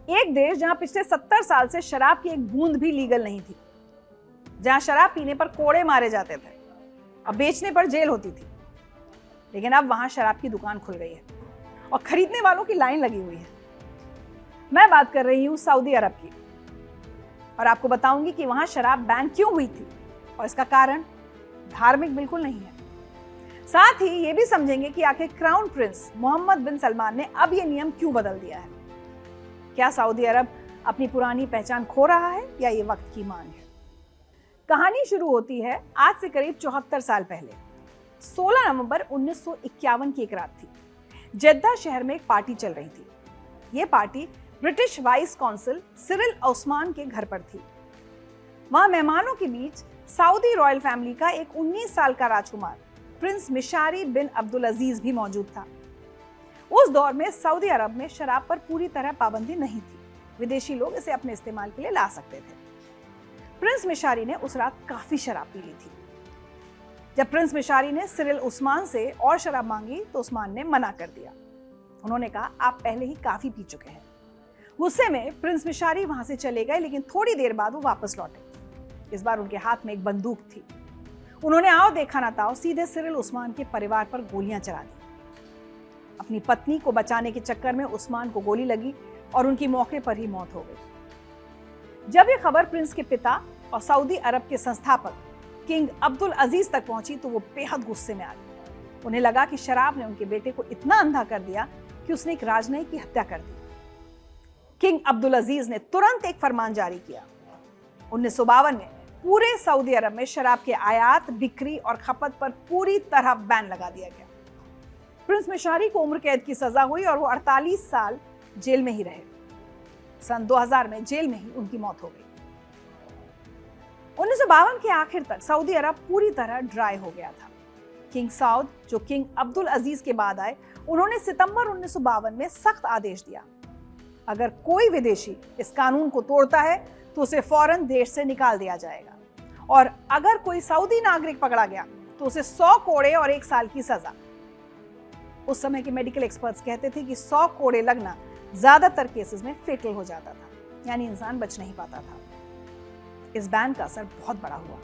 एक देश जहां पिछले 70 साल से शराब की एक बूंद भी लीगल नहीं थी, जहां शराब पीने पर कोड़े मारे जाते थे और बेचने पर जेल होती थी, लेकिन अब वहां शराब की दुकान खुल गई है और खरीदने वालों की लाइन लगी हुई है। मैं बात कर रही हूं सऊदी अरब की, और आपको बताऊंगी कि वहां शराब बैन क्यों हुई थी और इसका कारण धार्मिक बिल्कुल नहीं है। साथ ही ये भी समझेंगे कि आखिर क्राउन प्रिंस मोहम्मद बिन सलमान ने अब ये नियम क्यों बदल दिया है। क्या सऊदी अरब अपनी पुरानी पहचान खो रहा है या ये वक्त की मांग है? कहानी शुरू होती है आज से करीब 74 साल पहले। 16 नवंबर 1951 की एक रात थी। जेद्दा शहर में एक पार्टी चल रही थी। ये party British vice consul Cyril Osman के घर पर थी। वहां मेहमानों के बीच सऊदी रॉयल फैमिली का एक 19 साल का राजकुमार प्रिंस मिशारी बिन अब्दुल अजीज भी मौजूद था। उस दौर में सऊदी अरब में शराब पर पूरी तरह पाबंदी नहीं थी। विदेशी लोग इसे अपने इस्तेमाल के लिए ला सकते थे। प्रिंस मिशारी ने उस रात काफी शराब पी ली थी। जब प्रिंस मिशारी ने सिरिल उस्मान से और शराब मांगी तो उस्मान ने मना कर दिया। उन्होंने कहा, आप पहले ही काफी पी चुके हैं। गुस्से में प्रिंस मिशारी वहां से चले गए, लेकिन थोड़ी देर बाद वो वापस लौटे। इस बार उनके हाथ में एक बंदूक थी। उन्होंने आओ देखा ना ताओ सीधे सिरिल उस्मान के परिवार पर गोलियां चला दी। अपनी पत्नी को बचाने के चक्कर में उस्मान को गोली लगी और उनकी मौके पर ही मौत हो गई। जब ये खबर प्रिंस के पिता और सऊदी अरब के संस्थापक किंग अब्दुल अजीज तक पहुंची तो वो बेहद गुस्से में आ गए। उन्हें लगा कि शराब ने उनके बेटे को इतना अंधा कर दिया कि उसने एक राजनयिक की हत्या कर दी। किंग अब्दुल अजीज ने तुरंत एक फरमान जारी किया। 1952 में पूरे सऊदी अरब में शराब के आयात, बिक्री और खपत पर पूरी तरह बैन लगा दिया गया। प्रिंस मिशारी को उम्र कैद की सजा हुई और वो 48 साल जेल में ही रहे। सन 2000 में जेल में ही उनकी मौत हो गई। 1952 के आखिर तक सऊदी अरब पूरी तरह ड्राई हो गया था। किंग साउद, जो किंग अब्दुल अजीज के बाद आए, उन्होंने सितंबर 1952 में सख्त आदेश दिया, अगर कोई विदेशी इस कानून को तोड़ता है तो उसे फौरन देश से निकाल दिया जाएगा, और अगर कोई सऊदी नागरिक पकड़ा गया तो उसे 100 कोड़े और 1 साल की सजा। उस समय के मेडिकल एक्सपर्ट्स कहते थे कि 100 कोड़े लगना ज्यादातर केसेस में फेटल हो जाता था, यानी इंसान बच नहीं पाता था। इस बैन का असर बहुत बड़ा हुआ।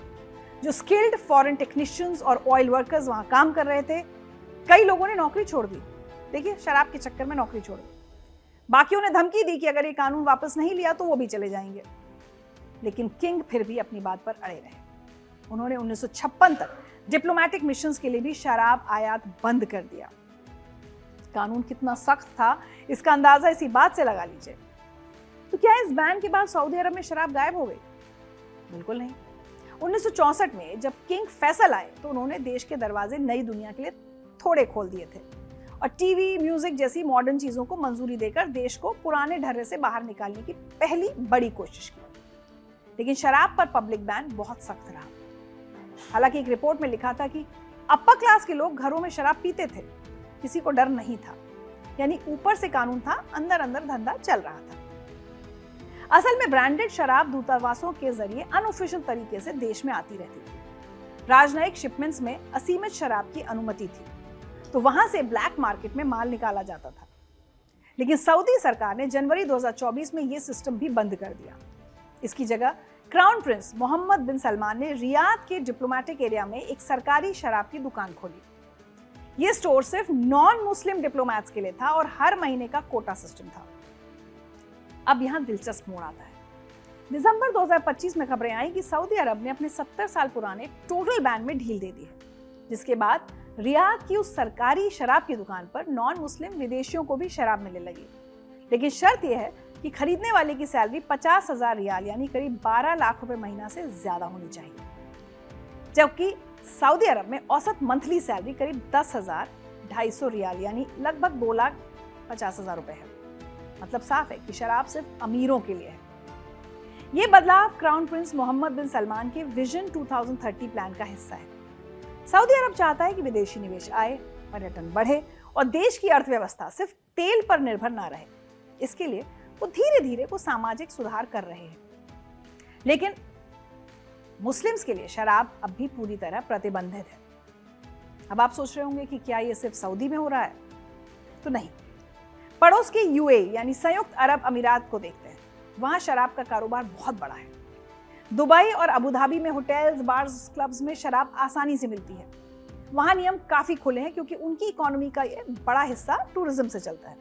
जो स्किल्ड फॉरेन टेक्नीशियंस और ऑयल वर्कर्स वहां काम कर रहे थे, कई लोगों ने नौकरी छोड़ दी। देखिए, शराब के चक्कर में नौकरी छोड़ दी। बाकियों ने धमकी दी कि अगर ये कानून वापस नहीं लिया तो वो भी चले जाएंगे। लेकिन किंग फिर भी अपनी बात पर अड़े रहे। उन्होंने 1956 तक डिप्लोमेटिक मिशंस के लिए भी शराब आयात बंद कर दिया। कानून कितना सख्त था इसका अंदाजा इसी बात से लगा लीजिए। तो क्या इस बैन के बाद सऊदी अरब में शराब गायब हो गई? बिल्कुल नहीं। 1964 में जब किंग फैसल आए तो उन्होंने देश के दरवाजे नई दुनिया के लिए थोड़े खोल दिए थे और टीवी, म्यूजिक जैसी मॉडर्न चीजों को मंजूरी देकर देश को पुराने ढर्रे से बाहर निकालने की पहली बड़ी कोशिश की। लेकिन शराब पर पब्लिक बैन बहुत सख्त रहा। हालांकि एक रिपोर्ट में लिखा था कि अपर क्लास के लोग घरों में शराब पीते थे, किसी को डर नहीं था। यानी ऊपर से कानून था, अंदर अंदर धंधा चल रहा था। असल में ब्रांडेड शराब दूतावासों के जरिए अनऑफिशियल तरीके से देश में आती रहती थी। राजनयिक शिपमेंट्स में असीमित शराब की अनुमति थी, तो वहां से ब्लैक मार्केट में माल निकाला जाता था। लेकिन सऊदी सरकार ने जनवरी 2024 में यह सिस्टम भी बंद कर दिया। इसकी जगह क्राउन प्रिंस मोहम्मद बिन सलमान ने रियाद के डिप्लोमेटिक एरिया में एक सरकारी शराब की दुकान खोली। यह स्टोर सिर्फ नॉन मुस्लिम डिप्लोमैट्स के लिए था और हर महीने का कोटा सिस्टम था। अब यहां दिलचस्प मोड़ आता है। दिसंबर 2025 में खबरें आई कि सऊदी अरब ने अपने 70 साल पुराने टोटल बैन में ढील दे दी है, जिसके बाद रियाद की उस सरकारी शराब की दुकान पर नॉन मुस्लिम विदेशियों को भी शराब मिलने लगी। लेकिन शर्त यह है कि खरीदने वाले की सैलरी 50,000 रियाल यानी करीब 12 लाख रुपए महीना से ज्यादा होनी चाहिए, जबकि सऊदी अरब में औसत मंथली सैलरी करीब 10,250 रियाल यानी लगभग 2,50,000 रुपए है। मतलब साफ है कि शराब सिर्फ अमीरों के लिए है। यह बदलाव क्राउन प्रिंस मोहम्मद बिन सलमान के विजन 2030 प्लान का हिस्सा है। सऊदी अरब चाहता है कि विदेशी निवेश आए, पर्यटन बढ़े और देश की अर्थव्यवस्था सिर्फ तेल पर निर्भर ना रहे। इसके लिए वो धीरे धीरे वो सामाजिक सुधार कर रहे हैं। लेकिन मुस्लिम्स के लिए शराब अब भी पूरी तरह प्रतिबंधित है। अब आप सोच रहे होंगे कि क्या ये सिर्फ सऊदी में हो रहा है? तो नहीं, पड़ोस के यूएई यानी संयुक्त अरब अमीरात को देखते हैं। वहां शराब का कारोबार बहुत बड़ा है। दुबई और अबू धाबी में होटल्स, बार्स, क्लब्स में शराब आसानी से मिलती है। वहां नियम काफी खुले हैं क्योंकि उनकी इकोनॉमी का ये बड़ा हिस्सा टूरिज्म से चलता है।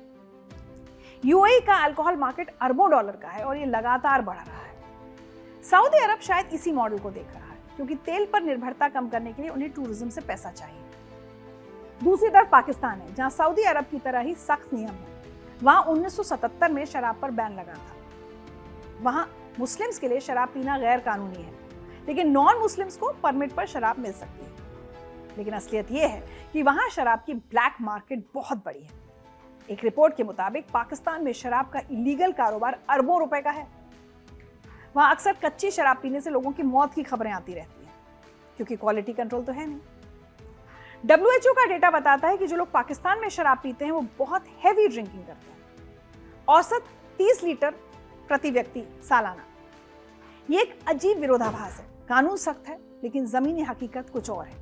यूएई का अल्कोहल मार्केट अरबों डॉलर का है और ये लगातार बढ़ रहा है। सऊदी अरब शायद इसी मॉडल को देख रहा है क्योंकि तेल पर निर्भरता कम करने के लिए उन्हें टूरिज्म से पैसा चाहिए। दूसरी तरफ पाकिस्तान है, जहां सऊदी अरब की तरह ही सख्त नियम है। वहां 1977 में शराब पर बैन लगा था। वहां मुस्लिम्स के लिए शराब पीना गैर कानूनी है, लेकिन नॉन मुस्लिम्स को परमिट पर शराब मिल सकती है। लेकिन असलियत यह है कि वहां शराब की ब्लैक मार्केट बहुत बड़ी है। एक रिपोर्ट के मुताबिक पाकिस्तान में शराब का इलीगल कारोबार अरबों रुपए का है। वहां अक्सर कच्ची शराब पीने से लोगों की मौत की खबरें आती रहती हैं क्योंकि क्वालिटी कंट्रोल तो है नहीं। WHO का डेटा बताता है कि जो लोग पाकिस्तान में शराब पीते हैं वो बहुत हैवी ड्रिंकिंग करते हैं, औसत 30 लीटर प्रति व्यक्ति सालाना। ये एक अजीब विरोधाभास है। कानून सख्त है लेकिन जमीनी हकीकत कुछ और है।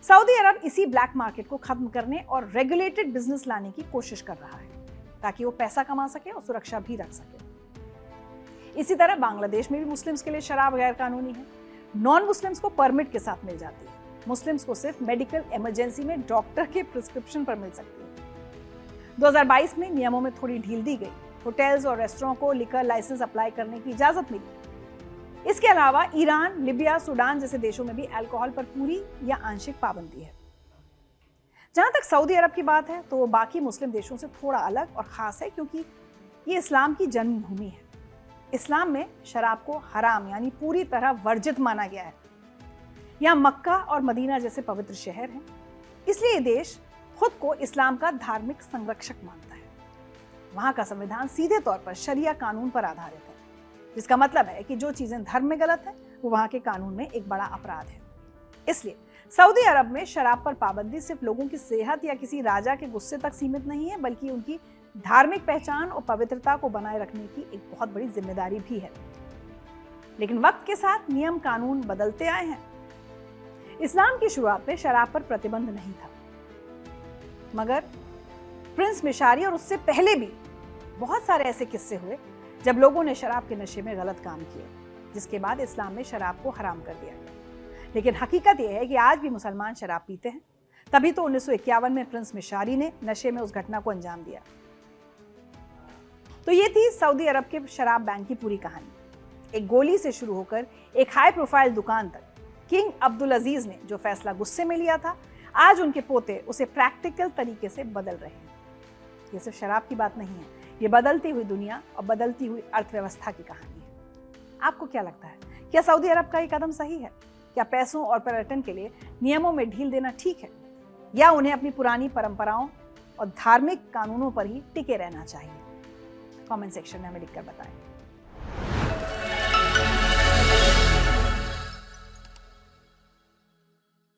सऊदी अरब इसी ब्लैक मार्केट को खत्म करने और रेगुलेटेड बिजनेस लाने की कोशिश कर रहा है ताकि वो पैसा कमा सके और सुरक्षा भी रख सके। इसी तरह बांग्लादेश में भी मुस्लिम्स के लिए शराब गैर कानूनी है। नॉन मुस्लिम्स को परमिट के साथ मिल जाती है। मुस्लिम्स को सिर्फ मेडिकल इमरजेंसी में डॉक्टर के प्रिस्क्रिप्शन पर मिल सकती है। 2022 में नियमों में थोड़ी ढील दी गई। होटल्स और रेस्टोरेंट को लिकर लाइसेंस अप्लाई करने की इजाजत मिली। इसके अलावा ईरान, लिबिया, सूडान जैसे देशों में भी अल्कोहल पर पूरी या आंशिक पाबंदी है। जहां तक सऊदी अरब की बात है तो वो बाकी मुस्लिम देशों से थोड़ा अलग और खास है क्योंकि ये इस्लाम की जन्मभूमि है। इस्लाम में शराब को हराम यानी पूरी तरह वर्जित माना गया है। यहाँ मक्का और मदीना जैसे पवित्र शहर हैं, इसलिए ये देश खुद को इस्लाम का धार्मिक संरक्षक मानता है। वहां का संविधान सीधे तौर पर शरिया कानून पर आधारित है, जिसका मतलब है कि जो चीजें धर्म में गलत है वो वहां के कानून में एक बड़ा अपराध है। इसलिए सऊदी अरब में शराब पर पाबंदी सिर्फ लोगों की सेहत या किसी राजा के गुस्से तक सीमित नहीं है, बल्कि उनकी धार्मिक पहचान और पवित्रता को बनाए रखने की एक बहुत बड़ी जिम्मेदारी भी है। लेकिन वक्त के साथ नियम कानून बदलते आए हैं। इस्लाम की शुरुआत में शराब पर प्रतिबंध नहीं था, मगर प्रिंस मिशारी और उससे पहले भी बहुत सारे ऐसे किस्से हुए जब लोगों ने शराब के नशे में गलत काम किए, जिसके बाद इस्लाम में शराब को हराम कर दिया गया। लेकिन हकीकत यह है कि आज भी मुसलमान शराब पीते हैं। तभी तो 1951 में प्रिंस मिशारी ने नशे में उस घटना को अंजाम दिया। तो ये थी सऊदी अरब के शराब बैन की पूरी कहानी। एक गोली से शुरू होकर एक हाई प्रोफाइल दुकान तक किंग अब्दुल अजीज ने जो फैसला गुस्से में लिया था, आज उनके पोते उसे प्रैक्टिकल तरीके से बदल रहे हैं। ये सिर्फ शराब की बात नहीं है, ये बदलती हुई दुनिया और बदलती हुई अर्थव्यवस्था की कहानी है। आपको क्या लगता है, क्या सऊदी अरब का ये कदम सही है? क्या पैसों और पर्यटन के लिए नियमों में ढील देना ठीक है, या उन्हें अपनी पुरानी परंपराओं और धार्मिक कानूनों पर ही टिके रहना चाहिए? कमेंट सेक्शन में हमें लिखकर बताएं।